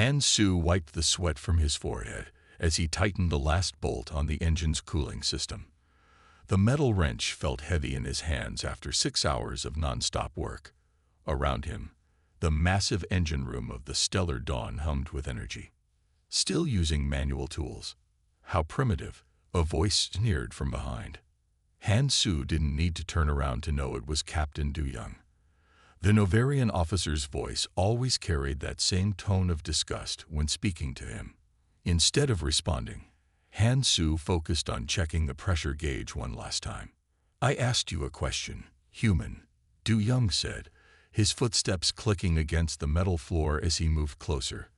Han Su wiped the sweat from his forehead as he tightened the last bolt on the engine's cooling system. The metal wrench felt heavy in his hands after 6 hours of non-stop work. Around him, the massive engine room of the Stellar Dawn hummed with energy. Still using manual tools. How primitive, a voice sneered from behind. Han Su didn't need to turn around to know it was Captain Du Young. The Novarian officer's voice always carried that same tone of disgust when speaking to him. Instead of responding, Han Su focused on checking the pressure gauge one last time. "I asked you a question, human," Du Young said, his footsteps clicking against the metal floor as he moved closer.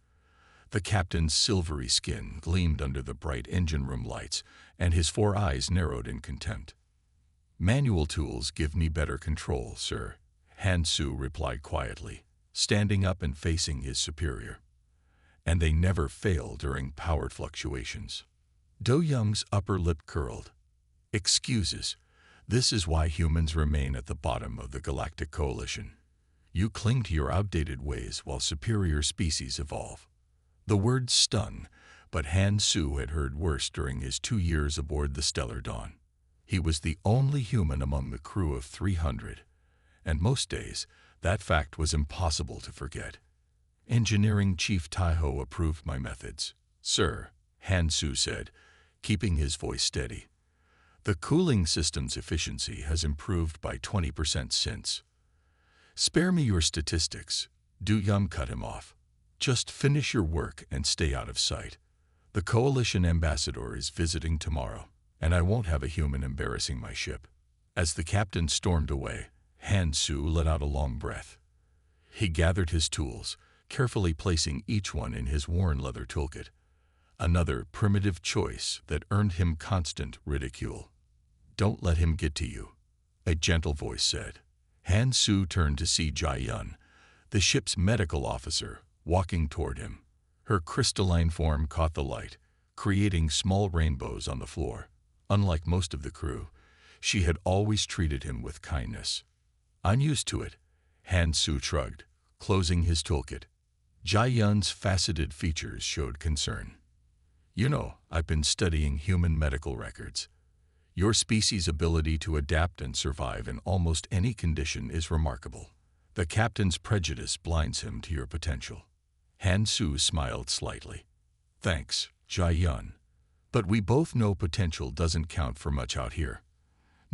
The captain's silvery skin gleamed under the bright engine room lights, and his 4 eyes narrowed in contempt. "Manual tools give me better control, sir," Han Su replied quietly, standing up and facing his superior. "And they never fail during power fluctuations." Du Young's upper lip curled. "Excuses. This is why humans remain at the bottom of the Galactic Coalition. You cling to your outdated ways while superior species evolve." The words stung, but Han Su had heard worse during his 2 years aboard the Stellar Dawn. He was the only human among the crew of 300, and most days that fact was impossible to forget. "Engineering Chief Taiho approved my methods, sir," Han Su said, keeping his voice steady. "The cooling system's efficiency has improved by 20% since." "Spare me your statistics," Du Young cut him off. "Just finish your work and stay out of sight. The Coalition ambassador is visiting tomorrow, and I won't have a human embarrassing my ship." As the captain stormed away, Han Su let out a long breath. He gathered his tools, carefully placing each one in his worn leather toolkit. Another primitive choice that earned him constant ridicule. "Don't let him get to you," a gentle voice said. Han Su turned to see Jai Yun, the ship's medical officer, walking toward him. Her crystalline form caught the light, creating small rainbows on the floor. Unlike most of the crew, she had always treated him with kindness. "I'm used to it," Han Su shrugged, closing his toolkit. Jai Yun's faceted features showed concern. "You know, I've been studying human medical records. Your species' ability to adapt and survive in almost any condition is remarkable. The captain's prejudice blinds him to your potential." Han Su smiled slightly. "Thanks, Jai Yun. But we both know potential doesn't count for much out here.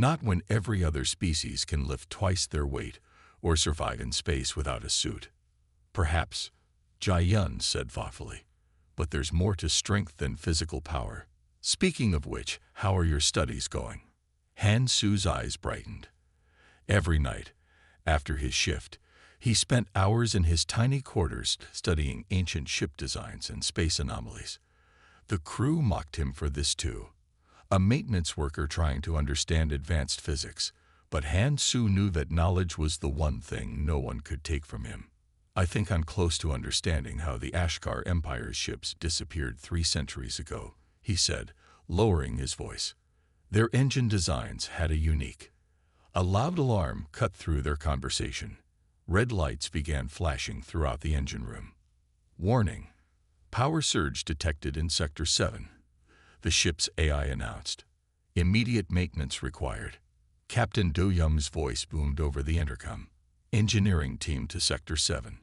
Not when every other species can lift twice their weight or survive in space without a suit." "Perhaps," Jai Yun said thoughtfully, "but there's more to strength than physical power. Speaking of which, how are your studies going?" Han Su's eyes brightened. Every night, after his shift, he spent hours in his tiny quarters studying ancient ship designs and space anomalies. The crew mocked him for this too. A maintenance worker trying to understand advanced physics, but Han Su knew that knowledge was the one thing no one could take from him. "I think I'm close to understanding how the Ashkar Empire's ships disappeared 3 centuries ago," he said, lowering his voice. Their engine designs had a unique. A loud alarm cut through their conversation. Red lights began flashing throughout the engine room. "Warning. Power surge detected in Sector 7. The ship's AI announced. "Immediate maintenance required." Captain Du Young's voice boomed over the intercom. "Engineering team to Sector 7.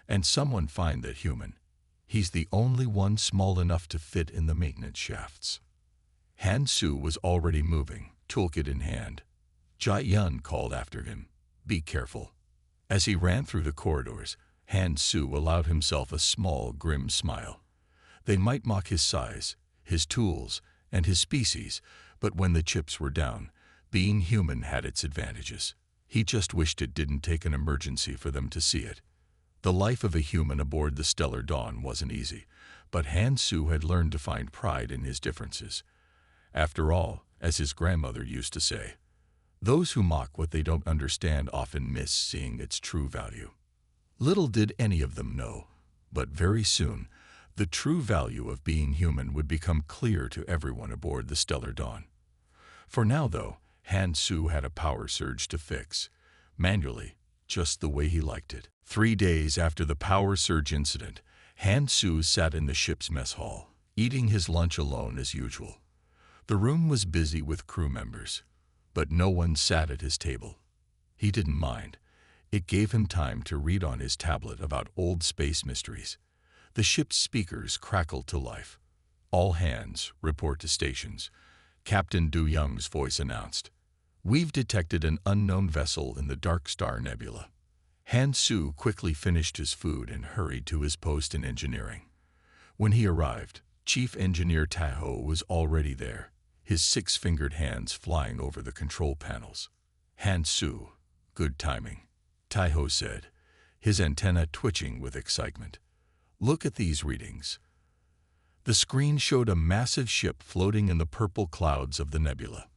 And someone find that human. He's the only one small enough to fit in the maintenance shafts." Han Su was already moving, toolkit in hand. Jai Yun called after him, "Be careful." As he ran through the corridors, Han Su allowed himself a small, grim smile. They might mock his size, his tools, and his species, but when the chips were down, being human had its advantages. He just wished it didn't take an emergency for them to see it. The life of a human aboard the Stellar Dawn wasn't easy, but Han Su had learned to find pride in his differences. After all, as his grandmother used to say, "Those who mock what they don't understand often miss seeing its true value." Little did any of them know, but very soon, the true value of being human would become clear to everyone aboard the Stellar Dawn. For now, though, Han Su had a power surge to fix, manually, just the way he liked it. 3 days after the power surge incident, Han Su sat in the ship's mess hall, eating his lunch alone as usual. The room was busy with crew members, but no one sat at his table. He didn't mind. It gave him time to read on his tablet about old space mysteries. The ship's speakers crackled to life. "All hands, report to stations," Captain Du Young's voice announced. "We've detected an unknown vessel in the Dark Star Nebula." Han Su quickly finished his food and hurried to his post in engineering. When he arrived, Chief Engineer Taiho was already there, his six-fingered hands flying over the control panels. "Han Su, good timing," Taiho said, his antenna twitching with excitement. "Look at these readings." The screen showed a massive ship floating in the purple clouds of the nebula.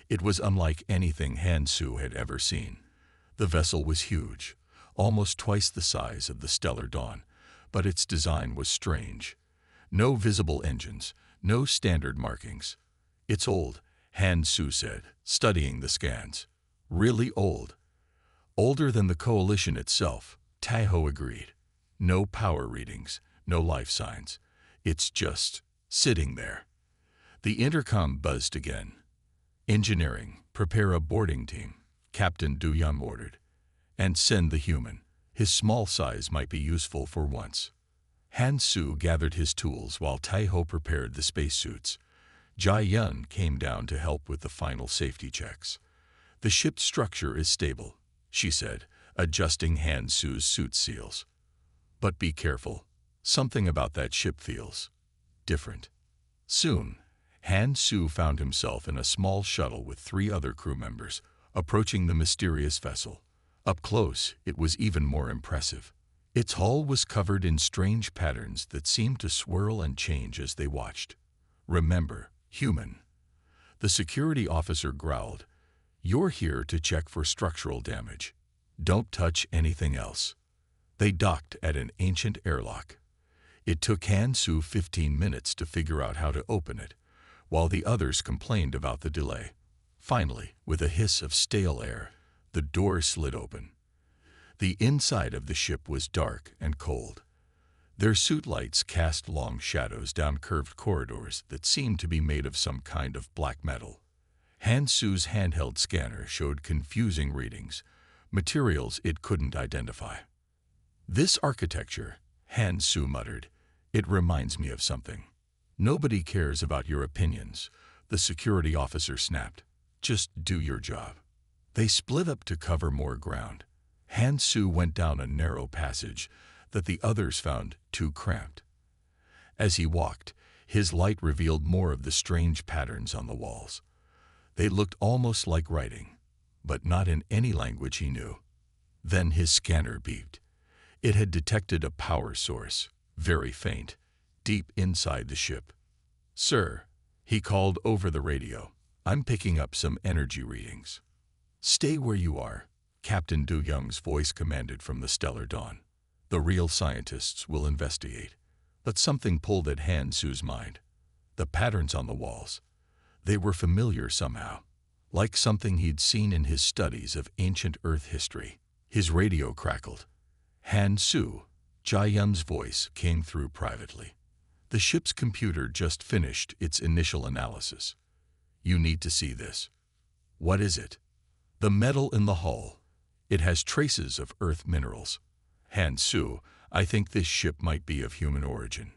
It was unlike anything Han Su had ever seen. The vessel was huge, almost twice the size of the Stellar Dawn, but its design was strange. No visible engines, no standard markings. "It's old," Han Su said, studying the scans. "Really old." "Older than the coalition itself," Taiho agreed. "No power readings, no life signs. It's just sitting there." The intercom buzzed again. "Engineering, prepare a boarding team," Captain Du Young ordered. "And send the human. His small size might be useful for once." Han Su gathered his tools while Taiho prepared the spacesuits. Jai Yun came down to help with the final safety checks. "The ship's structure is stable," she said, adjusting Han Su's suit seals. "But be careful. Something about that ship feels different." Soon, Han Su found himself in a small shuttle with 3 other crew members, approaching the mysterious vessel. Up close, it was even more impressive. Its hull was covered in strange patterns that seemed to swirl and change as they watched. "Remember, human." The security officer growled, "You're here to check for structural damage. Don't touch anything else." They docked at an ancient airlock. It took Han Su 15 minutes to figure out how to open it, while the others complained about the delay. Finally, with a hiss of stale air, the door slid open. The inside of the ship was dark and cold. Their suit lights cast long shadows down curved corridors that seemed to be made of some kind of black metal. Han Su's handheld scanner showed confusing readings, materials it couldn't identify. "This architecture," Han Su muttered, "it reminds me of something." "Nobody cares about your opinions," the security officer snapped. "Just do your job." They split up to cover more ground. Han Su went down a narrow passage that the others found too cramped. As he walked, his light revealed more of the strange patterns on the walls. They looked almost like writing, but not in any language he knew. Then his scanner beeped. It had detected a power source, very faint, deep inside the ship. "Sir," he called over the radio, "I'm picking up some energy readings." "Stay where you are," Captain Du Young's voice commanded from the Stellar Dawn. "The real scientists will investigate." But something pulled at Han Su's mind. The patterns on the walls. They were familiar somehow, like something he'd seen in his studies of ancient Earth history. His radio crackled. "Han Su," Jai Yun's voice came through privately. "The ship's computer just finished its initial analysis. You need to see this." "What is it?" "The metal in the hull. It has traces of Earth minerals." "Han Su, I think this ship might be of human origin."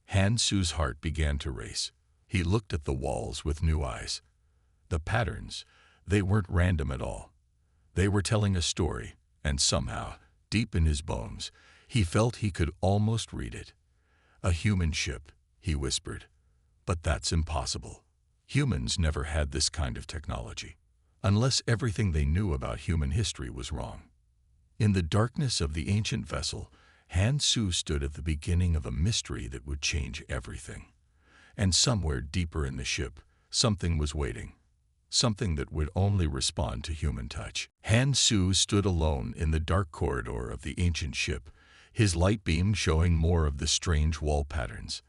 Han Su's heart began to race. He looked at the walls with new eyes. The patterns, they weren't random at all. They were telling a story, and somehow, deep in his bones, he felt he could almost read it. "A human ship," he whispered. "But that's impossible. Humans never had this kind of technology, unless everything they knew about human history was wrong." In the darkness of the ancient vessel, Han Su stood at the beginning of a mystery that would change everything. And somewhere deeper in the ship, something was waiting. Something that would only respond to human touch. Han Su stood alone in the dark corridor of the ancient ship, his light beam showing more of the strange wall patterns.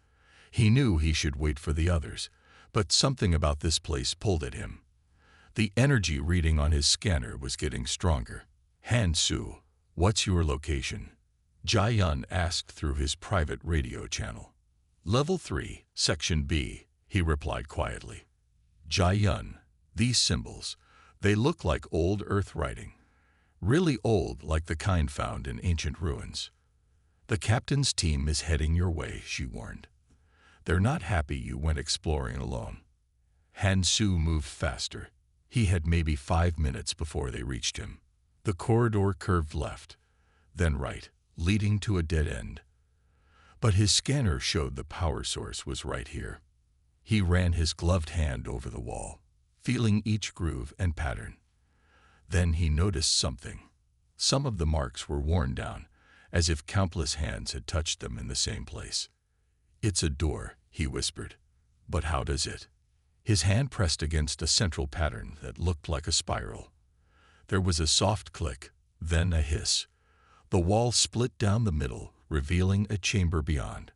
He knew he should wait for the others, but something about this place pulled at him. The energy reading on his scanner was getting stronger. "Han Su, what's your location?" Jai-yun asked through his private radio channel. Level 3, Section B, he replied quietly. Jai-yun, these symbols, they look like old Earth writing. Really old, like the kind found in ancient ruins. The captain's team is heading your way, she warned. They're not happy you went exploring alone. Han Su moved faster. He had maybe 5 minutes before they reached him. The corridor curved left, then right, leading to a dead end. But his scanner showed the power source was right here. He ran his gloved hand over the wall, feeling each groove and pattern. Then he noticed something. Some of the marks were worn down, as if countless hands had touched them in the same place. It's a door, he whispered. But how does it? His hand pressed against a central pattern that looked like a spiral. There was a soft click, then a hiss. The wall split down the middle, revealing a chamber beyond.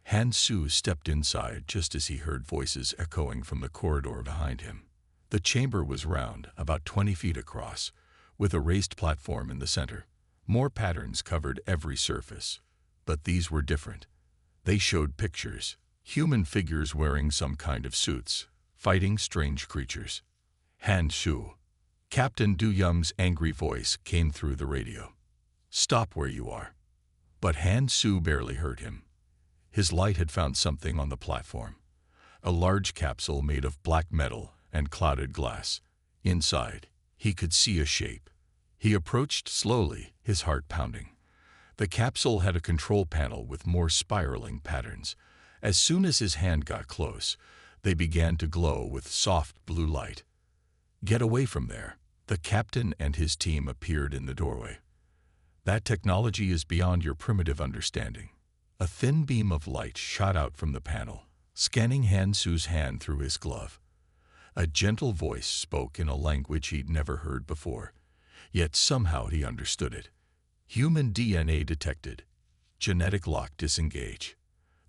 Han Su stepped inside just as he heard voices echoing from the corridor behind him. The chamber was round, about 20 feet across, with a raised platform in the center. More patterns covered every surface, but these were different. They showed pictures, human figures wearing some kind of suits, fighting strange creatures. Han Su. Captain Du Yum's angry voice came through the radio. Stop where you are. But Han Su barely heard him. His light had found something on the platform. A large capsule made of black metal and clouded glass. Inside, he could see a shape. He approached slowly, his heart pounding. The capsule had a control panel with more spiraling patterns. As soon as his hand got close, they began to glow with soft blue light. Get away from there. The captain and his team appeared in the doorway. That technology is beyond your primitive understanding. A thin beam of light shot out from the panel, scanning Han Su's hand through his glove. A gentle voice spoke in a language he'd never heard before, yet somehow he understood it. Human DNA detected. Genetic lock disengage.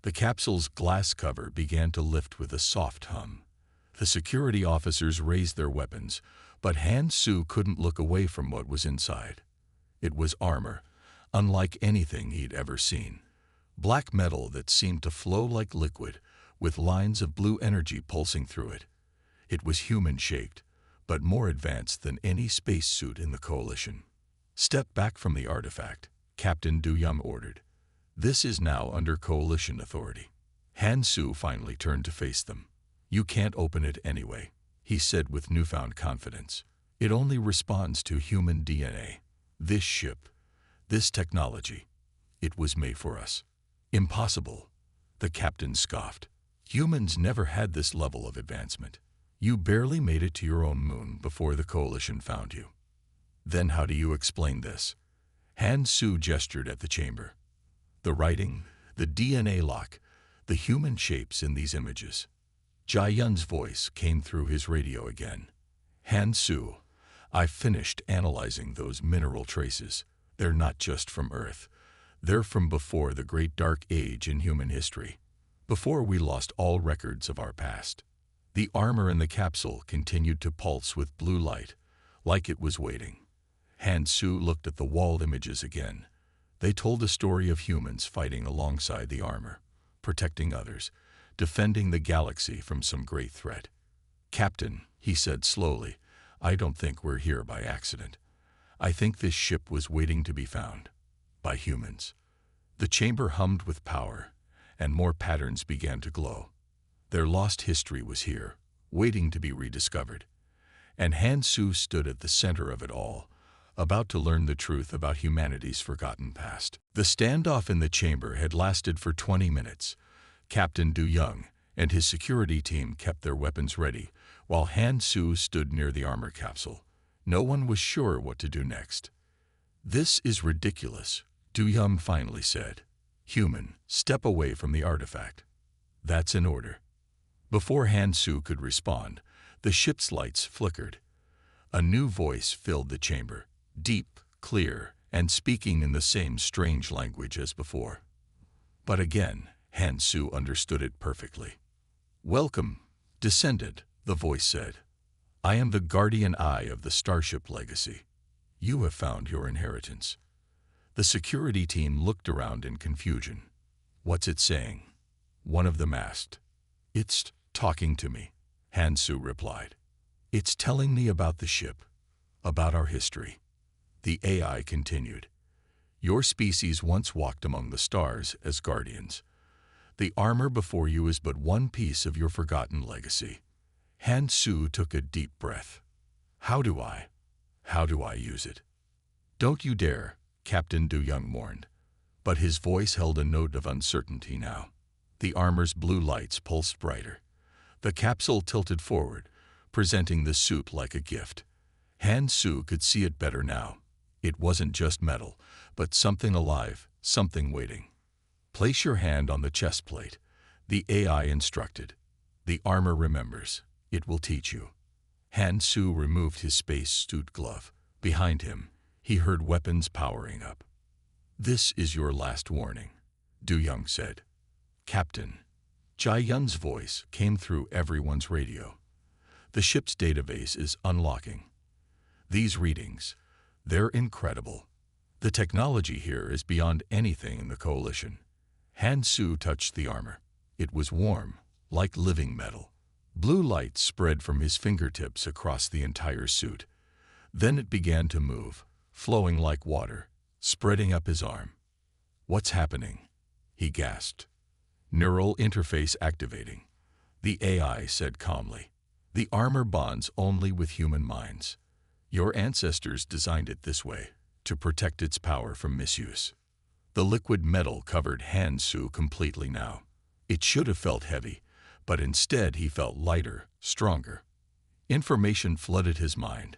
The capsule's glass cover began to lift with a soft hum. The security officers raised their weapons, but Han Su couldn't look away from what was inside. It was armor, unlike anything he'd ever seen. Black metal that seemed to flow like liquid, with lines of blue energy pulsing through it. It was human-shaped, but more advanced than any spacesuit in the Coalition. Step back from the artifact, Captain Du Yum ordered. This is now under Coalition authority. Han Su finally turned to face them. You can't open it anyway, he said with newfound confidence. It only responds to human DNA. This ship, this technology, it was made for us. Impossible, the captain scoffed. Humans never had this level of advancement. You barely made it to your own moon before the Coalition found you. Then how do you explain this? Han Su gestured at the chamber. The writing, the DNA lock, the human shapes in these images. Jai-yun's voice came through his radio again. Han Su, I've finished analyzing those mineral traces. They're not just from Earth. They're from before the Great Dark Age in human history, before we lost all records of our past. The armor in the capsule continued to pulse with blue light, like it was waiting. Han Su looked at the wall images again. They told a story of humans fighting alongside the armor, protecting others, defending the galaxy from some great threat. Captain, he said slowly, I don't think we're here by accident. I think this ship was waiting to be found. By humans. The chamber hummed with power, and more patterns began to glow. Their lost history was here, waiting to be rediscovered. And Han Su stood at the center of it all, about to learn the truth about humanity's forgotten past. The standoff in the chamber had lasted for 20 minutes. Captain Du Yum and his security team kept their weapons ready, while Han Su stood near the armor capsule. No one was sure what to do next. This is ridiculous, Du Yum finally said. Human, step away from the artifact. That's an order. Before Han Su could respond, the ship's lights flickered. A new voice filled the chamber, deep, clear, and speaking in the same strange language as before. But again, Han Su understood it perfectly. Welcome, descendant, the voice said. I am the guardian eye of the Starship legacy. You have found your inheritance. The security team looked around in confusion. "What's it saying?" One of them asked. "It's talking to me," Han Su replied. "It's telling me about the ship, about our history." The AI continued. "Your species once walked among the stars as guardians. The armor before you is but one piece of your forgotten legacy." Han Su took a deep breath. How do I use it?" "Don't you dare," Captain Du Young warned. But his voice held a note of uncertainty now. The armor's blue lights pulsed brighter. The capsule tilted forward, presenting the suit like a gift. Han Su could see it better now. It wasn't just metal, but something alive, something waiting. "Place your hand on the chest plate," the AI instructed. "The armor remembers. It will teach you." Han Su removed his space suit glove. Behind him, he heard weapons powering up. "This is your last warning," Du Young said. "Captain." Jai Yun's voice came through everyone's radio. "The ship's database is unlocking. These readings, they're incredible. The technology here is beyond anything in the Coalition." Han Su touched the armor. It was warm, like living metal. Blue light spread from his fingertips across the entire suit. Then it began to move, flowing like water, spreading up his arm. "What's happening?" he gasped. "Neural interface activating," the AI said calmly. "The armor bonds only with human minds. Your ancestors designed it this way, to protect its power from misuse." The liquid metal covered Han Su completely now. It should have felt heavy, but instead he felt lighter, stronger. Information flooded his mind.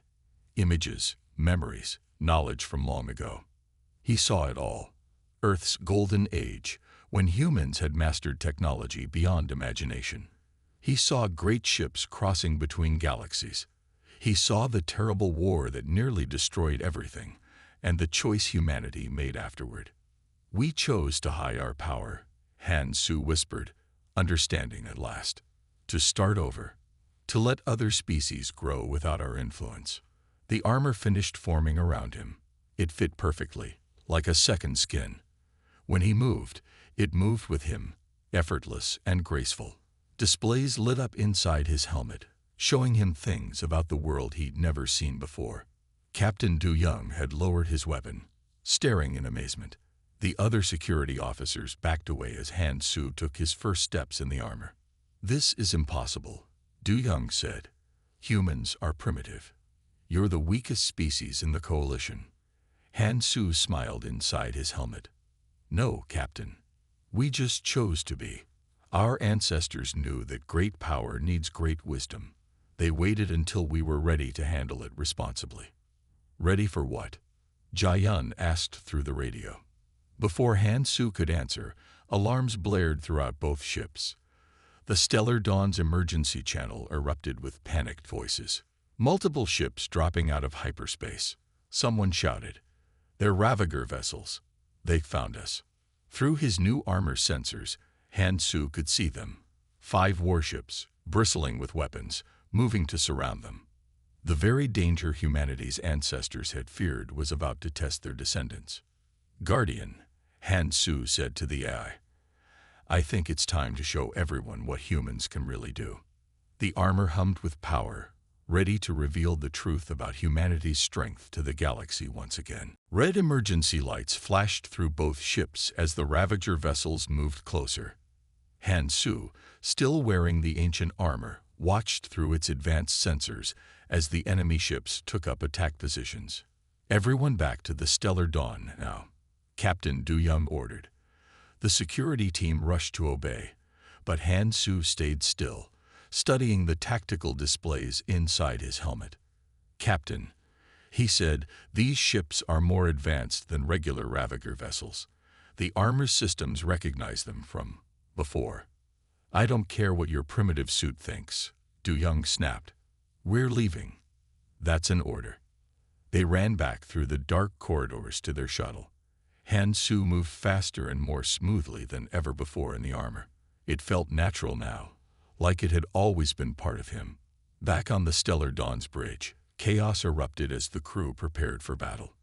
Images, memories, knowledge from long ago. He saw it all. Earth's golden age, when humans had mastered technology beyond imagination. He saw great ships crossing between galaxies. He saw the terrible war that nearly destroyed everything, and the choice humanity made afterward. "We chose to hide our power," Han Su whispered, understanding at last. "To start over. To let other species grow without our influence." The armor finished forming around him. It fit perfectly, like a second skin. When he moved, it moved with him, effortless and graceful. Displays lit up inside his helmet, showing him things about the world he'd never seen before. Captain Du Young had lowered his weapon, staring in amazement. The other security officers backed away as Han Su took his first steps in the armor. "This is impossible," Du Young said. "Humans are primitive. You're the weakest species in the Coalition." Han Su smiled inside his helmet. "No, Captain. We just chose to be. Our ancestors knew that great power needs great wisdom. They waited until we were ready to handle it responsibly." "Ready for what?" Jai Yun asked through the radio. Before Han Su could answer, alarms blared throughout both ships. The Stellar Dawn's emergency channel erupted with panicked voices. Multiple ships dropping out of hyperspace. Someone shouted, "They're Ravager vessels. They found us." Through his new armor sensors, Han Su could see them. 5 warships, bristling with weapons, moving to surround them. The very danger humanity's ancestors had feared was about to test their descendants. "Guardian," Han Su said to the AI, "I think it's time to show everyone what humans can really do." The armor hummed with power, ready to reveal the truth about humanity's strength to the galaxy once again. Red emergency lights flashed through both ships as the Ravager vessels moved closer. Han Su, still wearing the ancient armor, watched through its advanced sensors as the enemy ships took up attack positions. "Everyone back to the Stellar Dawn now," Captain Du Young ordered. The security team rushed to obey, but Han Su stayed still, studying the tactical displays inside his helmet. "Captain," he said, "these ships are more advanced than regular Ravager vessels. The armor systems recognize them from before." "I don't care what your primitive suit thinks," Du Young snapped. "We're leaving." "That's an order." They ran back through the dark corridors to their shuttle. Han Su moved faster and more smoothly than ever before in the armor. It felt natural now, like it had always been part of him. Back on the Stellar Dawn's bridge, chaos erupted as the crew prepared for battle.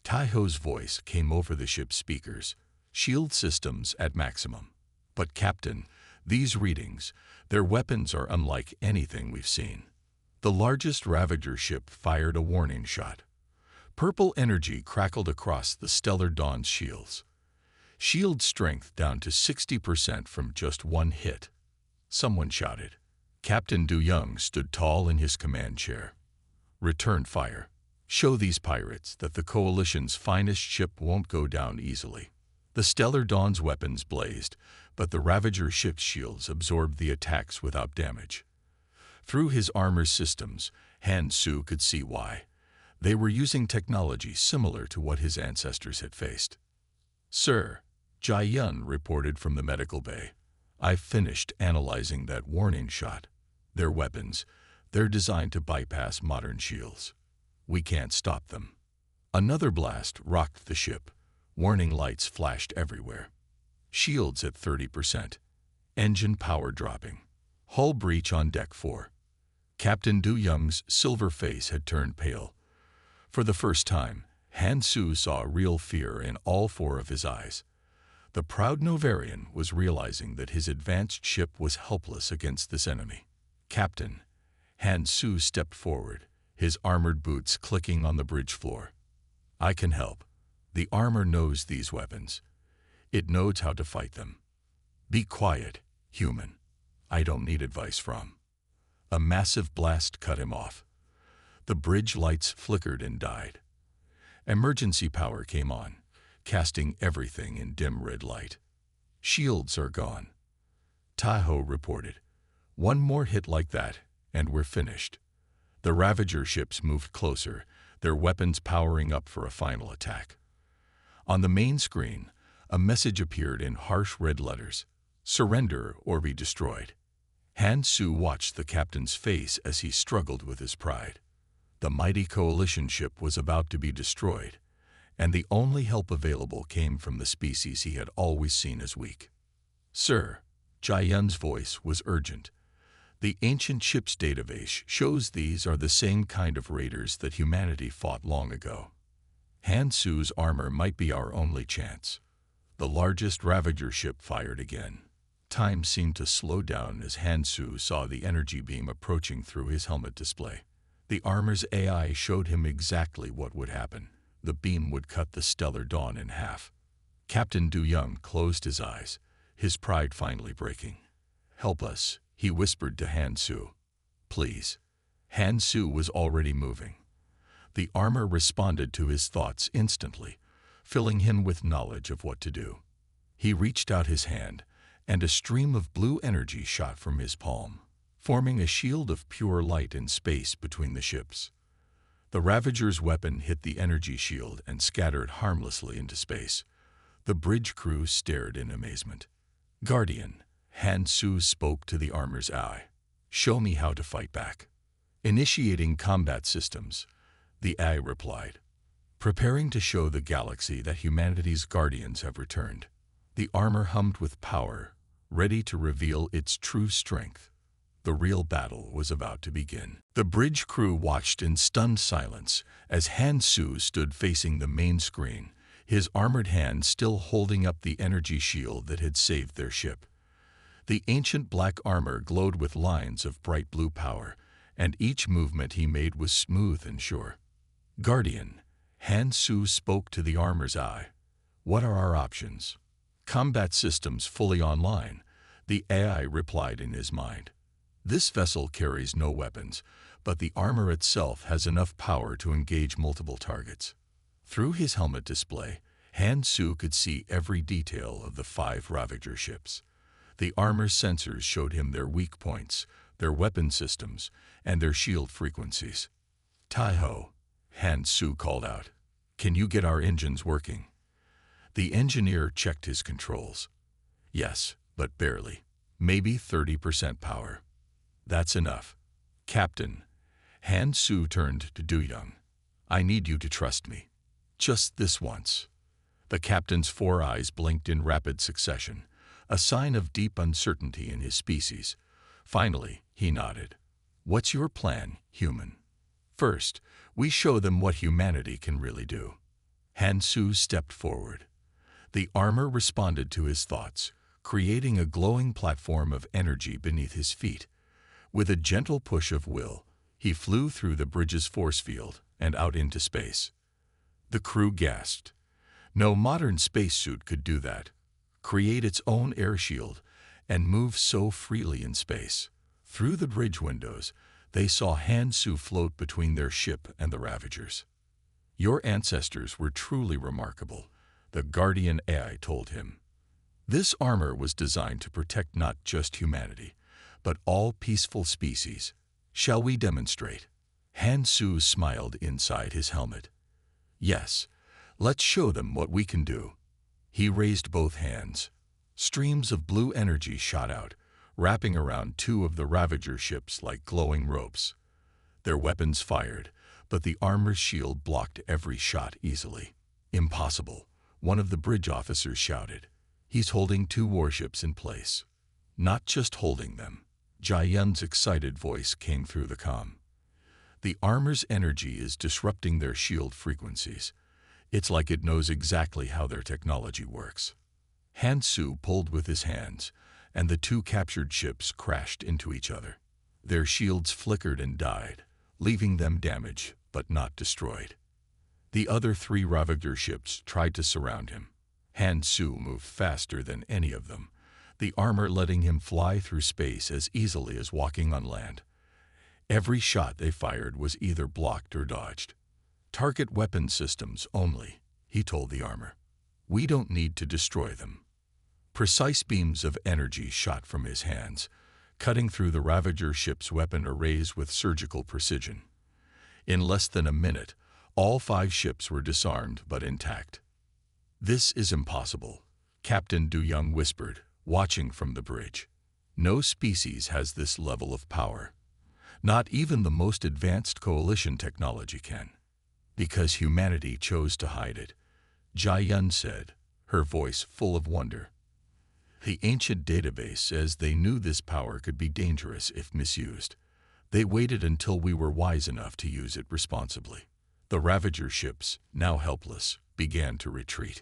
Taiho's voice came over the ship's speakers. Shield systems at maximum. But Captain, these readings, their weapons are unlike anything we've seen. The largest Ravager ship fired a warning shot. Purple energy crackled across the Stellar Dawn's shields. Shield strength down to 60% from just one hit. Someone shouted. Captain Du Young stood tall in his command chair. Return fire. Show these pirates that the Coalition's finest ship won't go down easily. The Stellar Dawn's weapons blazed, but the Ravager ship's shields absorbed the attacks without damage. Through his armor systems, Han Su could see why. They were using technology similar to what his ancestors had faced. Sir, Jai Yun reported from the medical bay. I've finished analyzing that warning shot. Their weapons, they're designed to bypass modern shields. We can't stop them. Another blast rocked the ship. Warning lights flashed everywhere. Shields at 30%. Engine power dropping. Hull breach on deck 4. Captain Du Young's silver face had turned pale. For the first time, Han Su saw real fear in all 4 of his eyes. The proud Novarian was realizing that his advanced ship was helpless against this enemy. Captain, Han Su stepped forward, his armored boots clicking on the bridge floor. I can help. The armor knows these weapons. It knows how to fight them. Be quiet, human. I don't need advice from. A massive blast cut him off. The bridge lights flickered and died. Emergency power came on, casting everything in dim red light. Shields are gone. Taiho reported. One more hit like that, and we're finished. The Ravager ships moved closer, their weapons powering up for a final attack. On the main screen, a message appeared in harsh red letters. Surrender or be destroyed. Han Su watched the captain's face as he struggled with his pride. The mighty Coalition ship was about to be destroyed, and the only help available came from the species he had always seen as weak. Sir, Jai Yun's voice was urgent. The ancient ship's database shows these are the same kind of raiders that humanity fought long ago. Han Su's armor might be our only chance. The largest Ravager ship fired again. Time seemed to slow down as Han Su saw the energy beam approaching through his helmet display. The armor's AI showed him exactly what would happen. The beam would cut the Stellar Dawn in half. Captain Du Young closed his eyes, his pride finally breaking. Help us, he whispered to Han Su. Please. Han Su was already moving. The armor responded to his thoughts instantly, filling him with knowledge of what to do. He reached out his hand, and a stream of blue energy shot from his palm, forming a shield of pure light in space between the ships. The Ravager's weapon hit the energy shield and scattered harmlessly into space. The bridge crew stared in amazement. Guardian, Han Su spoke to the armor's eye. Show me how to fight back. Initiating combat systems, the eye replied. Preparing to show the galaxy that humanity's guardians have returned. The armor hummed with power, ready to reveal its true strength. The real battle was about to begin. The bridge crew watched in stunned silence as Han Su stood facing the main screen, his armored hand still holding up the energy shield that had saved their ship. The ancient black armor glowed with lines of bright blue power, and each movement he made was smooth and sure. Guardian, Han Su spoke to the armor's eye. What are our options? Combat systems fully online, the AI replied in his mind. This vessel carries no weapons, but the armor itself has enough power to engage multiple targets. Through his helmet display, Han Su could see every detail of the 5 Ravager ships. The armor sensors showed him their weak points, their weapon systems, and their shield frequencies. Taiho, Han Su called out. Can you get our engines working? The engineer checked his controls. Yes, but barely. Maybe 30% power. That's enough. Captain, Han Su turned to Du Young. I need you to trust me. Just this once. The captain's 4 eyes blinked in rapid succession, a sign of deep uncertainty in his species. Finally, he nodded. What's your plan, human? First, we show them what humanity can really do. Han Su stepped forward. The armor responded to his thoughts, creating a glowing platform of energy beneath his feet. With a gentle push of will, he flew through the bridge's force field and out into space. The crew gasped. No modern spacesuit could do that, create its own air shield, and move so freely in space. Through the bridge windows, they saw Han Su float between their ship and the Ravagers. "Your ancestors were truly remarkable," the Guardian AI told him. "This armor was designed to protect not just humanity, but all peaceful species. Shall we demonstrate?" Han Su smiled inside his helmet. "Yes, let's show them what we can do." He raised both hands. Streams of blue energy shot out, wrapping around two of the Ravager ships like glowing ropes. Their weapons fired, but the armor's shield blocked every shot easily. "Impossible," one of the bridge officers shouted. "He's holding two warships in place." "Not just holding them." Jia Yun's excited voice came through the comm. "The armor's energy is disrupting their shield frequencies. It's like it knows exactly how their technology works." Han Su pulled with his hands, and the two captured ships crashed into each other. Their shields flickered and died, leaving them damaged but not destroyed. The other three Ravager ships tried to surround him. Han Su moved faster than any of them, the armor letting him fly through space as easily as walking on land. Every shot they fired was either blocked or dodged. "Target weapon systems only," he told the armor. "We don't need to destroy them." Precise beams of energy shot from his hands, cutting through the Ravager ship's weapon arrays with surgical precision. In less than a minute, all 5 ships were disarmed but intact. "This is impossible," Captain Du Young whispered, watching from the bridge. "No species has this level of power. Not even the most advanced coalition technology can." "Because humanity chose to hide it," Jia Yun said, her voice full of wonder. "The ancient database says they knew this power could be dangerous if misused. They waited until we were wise enough to use it responsibly." The Ravager ships, now helpless, began to retreat.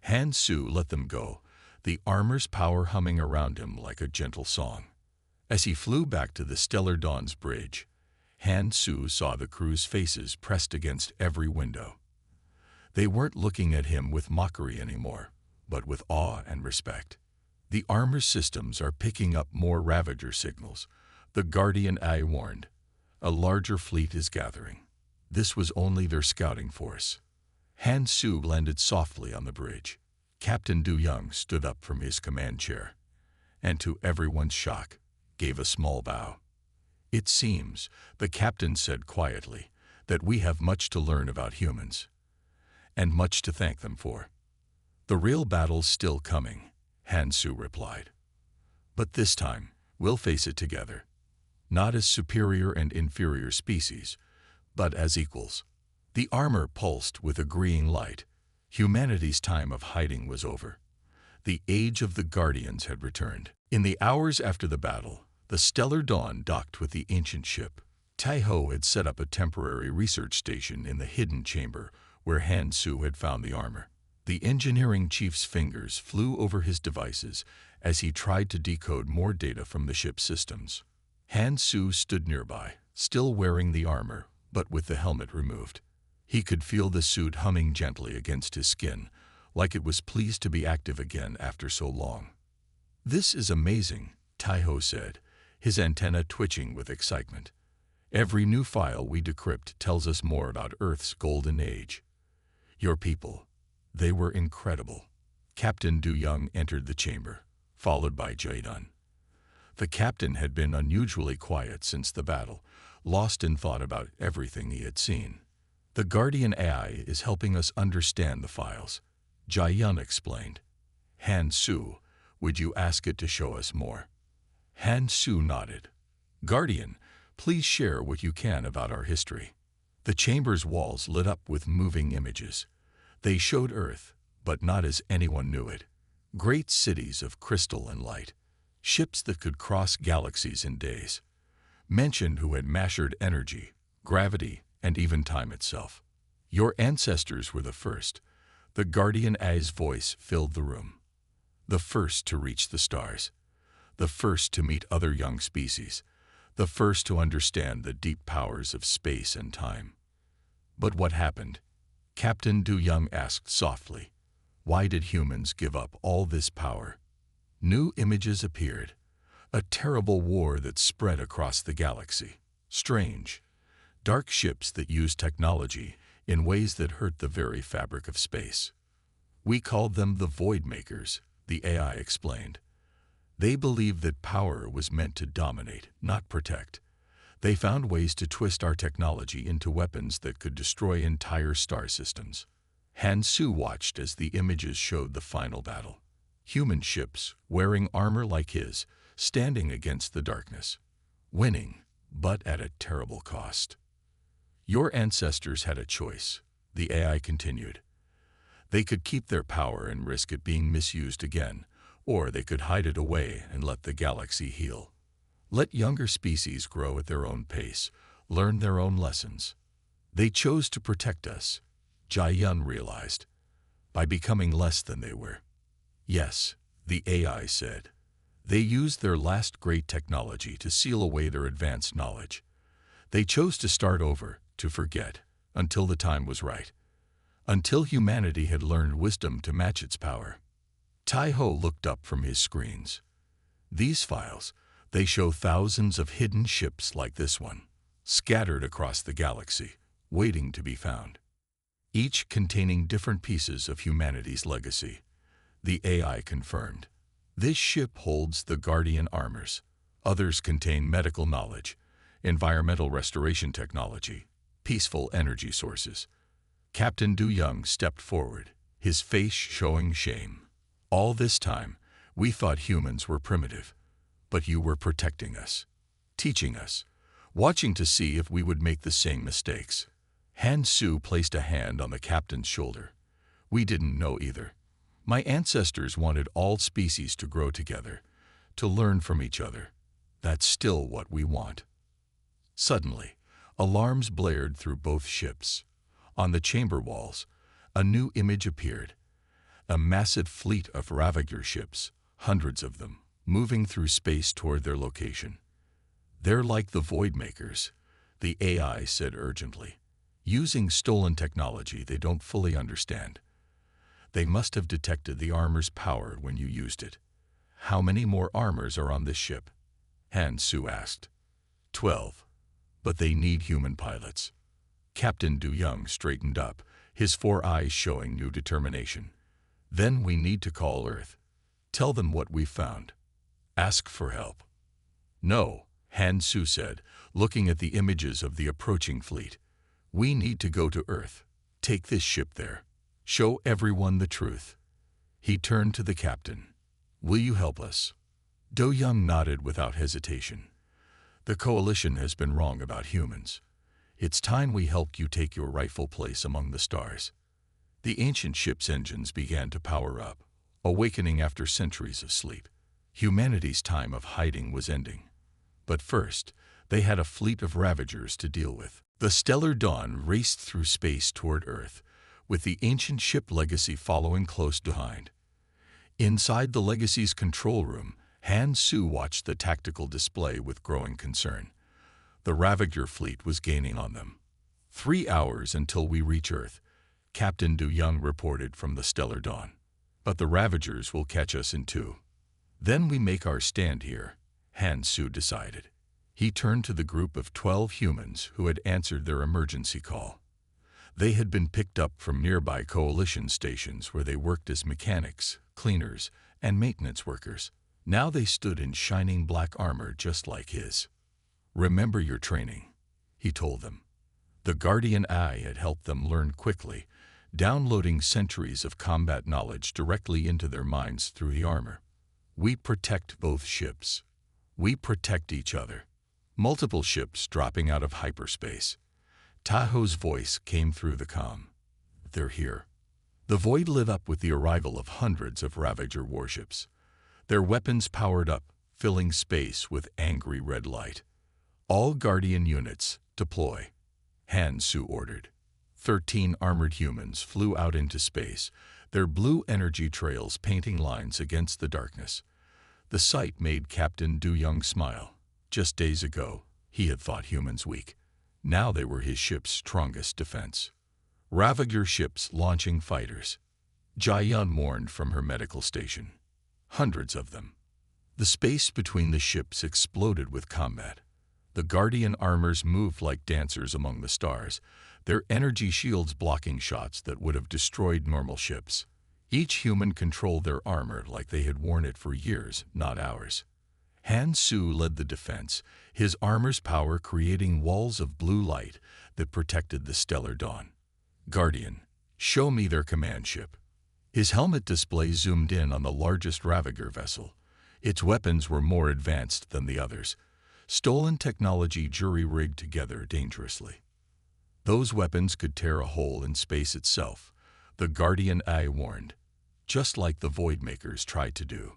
Han Su let them go, the armor's power humming around him like a gentle song. As he flew back to the Stellar Dawn's bridge, Han Su saw the crew's faces pressed against every window. They weren't looking at him with mockery anymore, but with awe and respect. "The armor systems are picking up more Ravager signals," the Guardian Eye warned. "A larger fleet is gathering." This was only their scouting force. Han Su landed softly on the bridge. Captain Du Young stood up from his command chair, and to everyone's shock, gave a small bow. "It seems," the captain said quietly, "that we have much to learn about humans, and much to thank them for." "The real battle's still coming," Han Su replied. "But this time, we'll face it together. Not as superior and inferior species, but as equals." The armor pulsed with agreeing light. Humanity's time of hiding was over. The age of the Guardians had returned. In the hours after the battle, the Stellar Dawn docked with the ancient ship. Tai-Ho had set up a temporary research station in the hidden chamber where Han Su had found the armor. The engineering chief's fingers flew over his devices as he tried to decode more data from the ship's systems. Han Su stood nearby, still wearing the armor, but with the helmet removed. He could feel the suit humming gently against his skin, like it was pleased to be active again after so long. "This is amazing," Tai-Ho said, his antenna twitching with excitement. "Every new file we decrypt tells us more about Earth's golden age. Your people, they were incredible." Captain Du Young entered the chamber, followed by Jia Yun. The captain had been unusually quiet since the battle, lost in thought about everything he had seen. "The Guardian AI is helping us understand the files," Jia Yun explained. "Han Su, would you ask it to show us more?" Han Su nodded. "Guardian, please share what you can about our history." The chamber's walls lit up with moving images. They showed Earth, but not as anyone knew it. Great cities of crystal and light. Ships that could cross galaxies in days. Mentioned who had mastered energy, gravity, and even time itself. "Your ancestors were the first," The Guardian A's voice filled the room. The first to reach the stars. The first to meet other young species. The first to understand the deep powers of space and time. But what happened? Captain Du Young asked softly. Why did humans give up all this power? New images appeared. A terrible war that spread across the galaxy. Strange. Dark ships that used technology in ways that hurt the very fabric of space. We called them the Void Makers, the AI explained. They believed that power was meant to dominate, not protect. They found ways to twist our technology into weapons that could destroy entire star systems. Han Su watched as the images showed the final battle. Human ships, wearing armor like his, standing against the darkness. Winning, but at a terrible cost. Your ancestors had a choice, the AI continued. They could keep their power and risk it being misused again, or they could hide it away and let the galaxy heal. Let younger species grow at their own pace, learn their own lessons. They chose to protect us, Jai Yun realized, by becoming less than they were. Yes, the AI said. They used their last great technology to seal away their advanced knowledge. They chose to start over, to forget, until the time was right. Until humanity had learned wisdom to match its power. Tai Ho looked up from his screens. These files, they show thousands of hidden ships like this one, scattered across the galaxy, waiting to be found. Each containing different pieces of humanity's legacy. The AI confirmed. This ship holds the Guardian armors. Others contain medical knowledge, environmental restoration technology, peaceful energy sources. Captain Du Young stepped forward, his face showing shame. All this time, we thought humans were primitive, but you were protecting us, teaching us, watching to see if we would make the same mistakes. Han Su placed a hand on the captain's shoulder. We didn't know either. My ancestors wanted all species to grow together, to learn from each other. That's still what we want. Suddenly, alarms blared through both ships. On the chamber walls, a new image appeared. A massive fleet of Ravager ships, hundreds of them, moving through space toward their location. They're like the Void Makers, the AI said urgently, using stolen technology they don't fully understand. They must have detected the armor's power when you used it. How many more armors are on this ship? Han Su asked. 12. But they need human pilots. Captain Du Young straightened up, his 4 eyes showing new determination. Then we need to call Earth. Tell them what we've found. Ask for help. No, Han Su said, looking at the images of the approaching fleet. We need to go to Earth. Take this ship there. Show everyone the truth. He turned to the captain. Will you help us? Du Young nodded without hesitation. The coalition has been wrong about humans. It's time we helped you take your rightful place among the stars. The ancient ship's engines began to power up, awakening after centuries of sleep. Humanity's time of hiding was ending. But first, they had a fleet of Ravagers to deal with. The stellar dawn raced through space toward Earth, with the ancient ship Legacy following close behind. Inside the Legacy's control room, Han Su watched the tactical display with growing concern. The Ravager fleet was gaining on them. 3 hours until we reach Earth, Captain Du Young reported from the stellar dawn. But the Ravagers will catch us in 2. Then we make our stand here, Han Su decided. He turned to the group of 12 humans who had answered their emergency call. They had been picked up from nearby coalition stations where they worked as mechanics, cleaners, and maintenance workers. Now they stood in shining black armor just like his. Remember your training, he told them. The Guardian Eye had helped them learn quickly, downloading centuries of combat knowledge directly into their minds through the armor. We protect both ships. We protect each other. Multiple ships dropping out of hyperspace. Tahoe's voice came through the comm. They're here. The void lit up with the arrival of hundreds of Ravager warships. Their weapons powered up, filling space with angry red light. All Guardian units, deploy, Han Su ordered. 13 armored humans flew out into space, their blue energy trails painting lines against the darkness. The sight made Captain Du Young smile. Just days ago, he had thought humans weak. Now they were his ship's strongest defense. Ravager ships launching fighters. Jia mourned from her medical station. Hundreds of them. The space between the ships exploded with combat. The Guardian armors moved like dancers among the stars, their energy shields blocking shots that would have destroyed normal ships. Each human controlled their armor like they had worn it for years, not hours. Han Su led the defense, his armor's power creating walls of blue light that protected the stellar dawn. Guardian, show me their command ship. His helmet display zoomed in on the largest Ravager vessel. Its weapons were more advanced than the others. Stolen technology jury-rigged together dangerously. Those weapons could tear a hole in space itself, the Guardian Eye warned, just like the Voidmakers tried to do.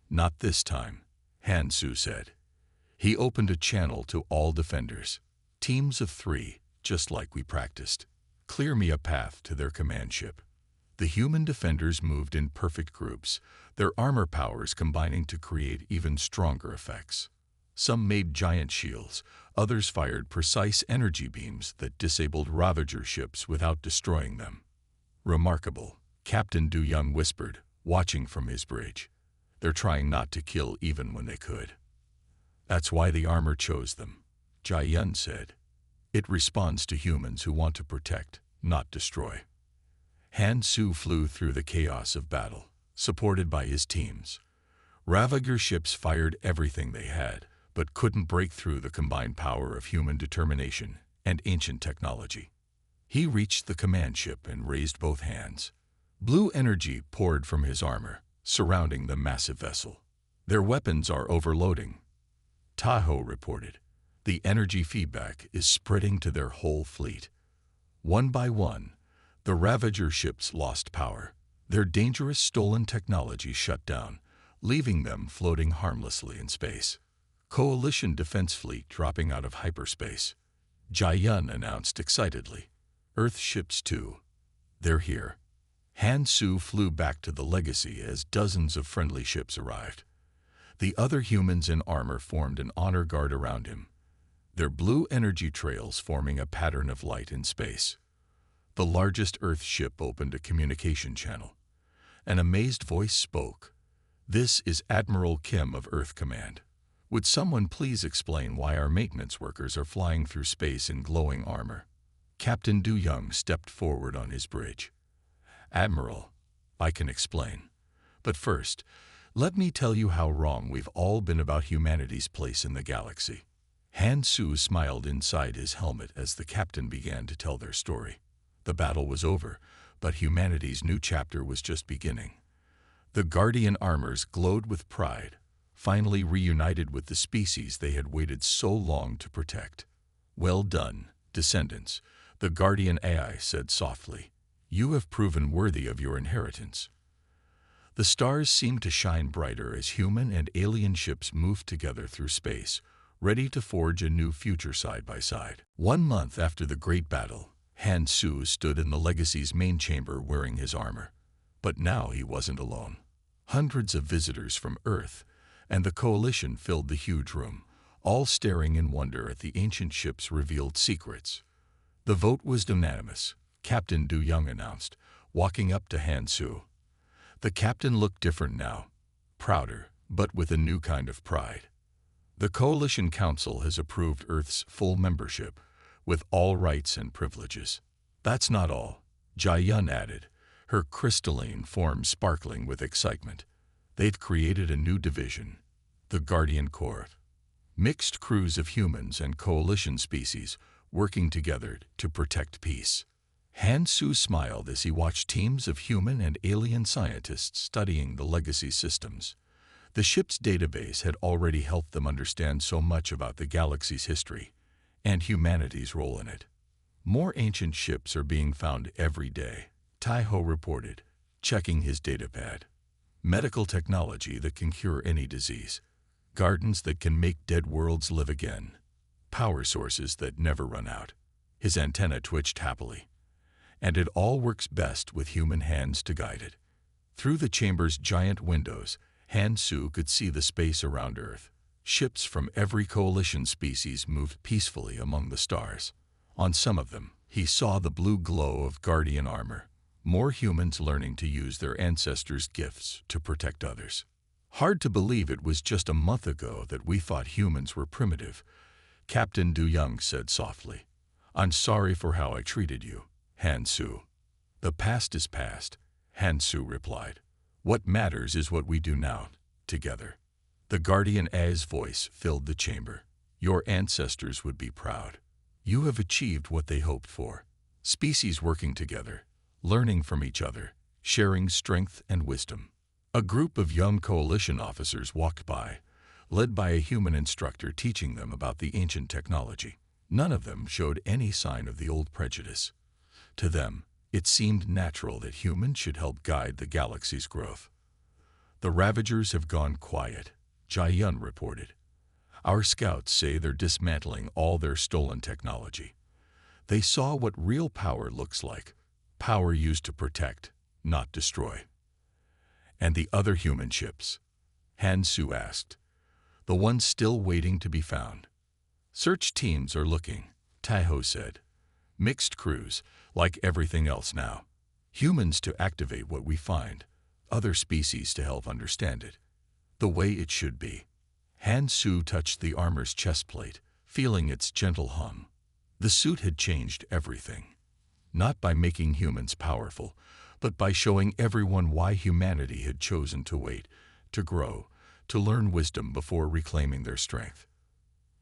Not this time, Han Su said. He opened a channel to all defenders. Teams of 3, just like we practiced. Clear me a path to their command ship. The human defenders moved in perfect groups, their armor powers combining to create even stronger effects. Some made giant shields, others fired precise energy beams that disabled Ravager ships without destroying them. Remarkable, Captain Du Young whispered, watching from his bridge. They're trying not to kill even when they could. That's why the armor chose them, Jia Yun said. It responds to humans who want to protect, not destroy. Han Su flew through the chaos of battle, supported by his teams. Ravager ships fired everything they had, but couldn't break through the combined power of human determination and ancient technology. He reached the command ship and raised both hands. Blue energy poured from his armor, surrounding the massive vessel. Their weapons are overloading, Tahoe reported. The energy feedback is spreading to their whole fleet. One by one, the Ravager ships lost power. Their dangerous stolen technology shut down, leaving them floating harmlessly in space. Coalition defense fleet dropping out of hyperspace. Jia Yun announced excitedly. Earth ships too. They're here. Han Su flew back to the Legacy as dozens of friendly ships arrived. The other humans in armor formed an honor guard around him, their blue energy trails forming a pattern of light in space. The largest Earth ship opened a communication channel. An amazed voice spoke. This is Admiral Kim of Earth Command. Would someone please explain why our maintenance workers are flying through space in glowing armor? Captain Du Young stepped forward on his bridge. Admiral, I can explain. But first, let me tell you how wrong we've all been about humanity's place in the galaxy. Han Su smiled inside his helmet as the captain began to tell their story. The battle was over, but humanity's new chapter was just beginning. The Guardian armors glowed with pride, finally reunited with the species they had waited so long to protect. Well done, descendants, the Guardian AI said softly. You have proven worthy of your inheritance. The stars seemed to shine brighter as human and alien ships moved together through space, ready to forge a new future side by side. 1 month after the Great Battle, Han Su stood in the Legacy's main chamber wearing his armor. But now he wasn't alone. Hundreds of visitors from Earth and the Coalition filled the huge room, all staring in wonder at the ancient ship's revealed secrets. The vote was unanimous, Captain Du Young announced, walking up to Han Su. The captain looked different now, prouder, but with a new kind of pride. The Coalition Council has approved Earth's full membership, with all rights and privileges. That's not all, Jia Yun added, her crystalline form sparkling with excitement. They've created a new division, the Guardian Corps. Mixed crews of humans and Coalition species working together to protect peace. Han Su smiled as he watched teams of human and alien scientists studying the Legacy systems. The ship's database had already helped them understand so much about the galaxy's history and humanity's role in it. More ancient ships are being found every day, Tahoe reported, checking his datapad. Medical technology that can cure any disease. Gardens that can make dead worlds live again. Power sources that never run out. His antenna twitched happily. and it all works best with human hands to guide it. Through the chamber's giant windows, Han Su could see the space around Earth. Ships from every coalition species moved peacefully among the stars. On some of them, he saw the blue glow of Guardian armor, more humans learning to use their ancestors' gifts to protect others. Hard to believe it was just a month ago that we thought humans were primitive, Captain Du Young said softly. I'm sorry for how I treated you, Han Su. The past is past, Han Su replied. What matters is what we do now, together. The Guardian A's voice filled the chamber. Your ancestors would be proud. You have achieved what they hoped for. Species working together, learning from each other, sharing strength and wisdom. A group of young coalition officers walked by, led by a human instructor teaching them about the ancient technology. None of them showed any sign of the old prejudice. To them, it seemed natural that humans should help guide the galaxy's growth. The Ravagers have gone quiet, Jai Yun reported. Our scouts say they're dismantling all their stolen technology. They saw what real power looks like, power used to protect, not destroy. And the other human ships? Han Su asked. The ones still waiting to be found. Search teams are looking, Taiho said. Mixed crews, like everything else now. Humans to activate what we find, other species to help understand it. The way it should be. Han Su touched the armor's chest plate, feeling its gentle hum. The suit had changed everything. Not by making humans powerful, but by showing everyone why humanity had chosen to wait, to grow, to learn wisdom before reclaiming their strength.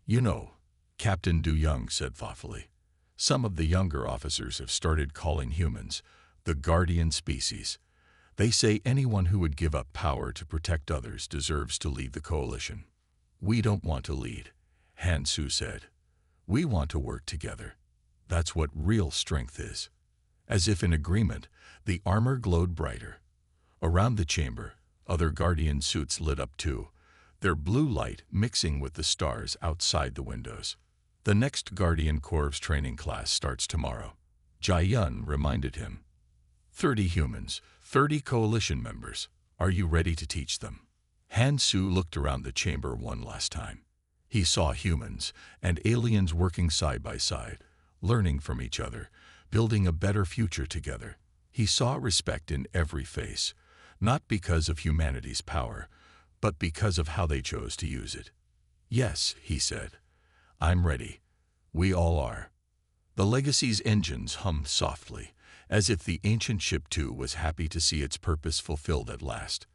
You know, Captain Du Young said thoughtfully, some of the younger officers have started calling humans the guardian species. They say anyone who would give up power to protect others deserves to lead the coalition. We don't want to lead, Han Su said. We want to work together. That's what real strength is. As if in agreement, the armor glowed brighter. Around the chamber, other Guardian suits lit up too, their blue light mixing with the stars outside the windows. The next Guardian Corps training class starts tomorrow, Jai Yun reminded him. 30 humans, 30 coalition members. Are you ready to teach them? Han Su looked around the chamber one last time. He saw humans and aliens working side by side, learning from each other, building a better future together. He saw respect in every face, not because of humanity's power, but because of how they chose to use it. Yes, he said. I'm ready. We all are. The Legacy's engines hummed softly, as if the ancient ship too was happy to see its purpose fulfilled at last.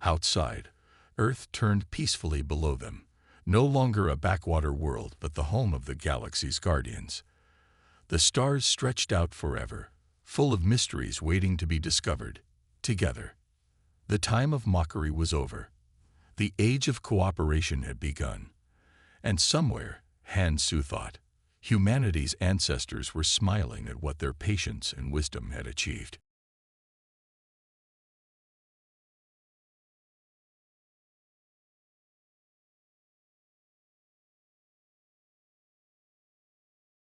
Outside, Earth turned peacefully below them, no longer a backwater world but the home of the galaxy's guardians. The stars stretched out forever, full of mysteries waiting to be discovered, together. The time of mockery was over. The age of cooperation had begun. And somewhere, Han Su thought, humanity's ancestors were smiling at what their patience and wisdom had achieved.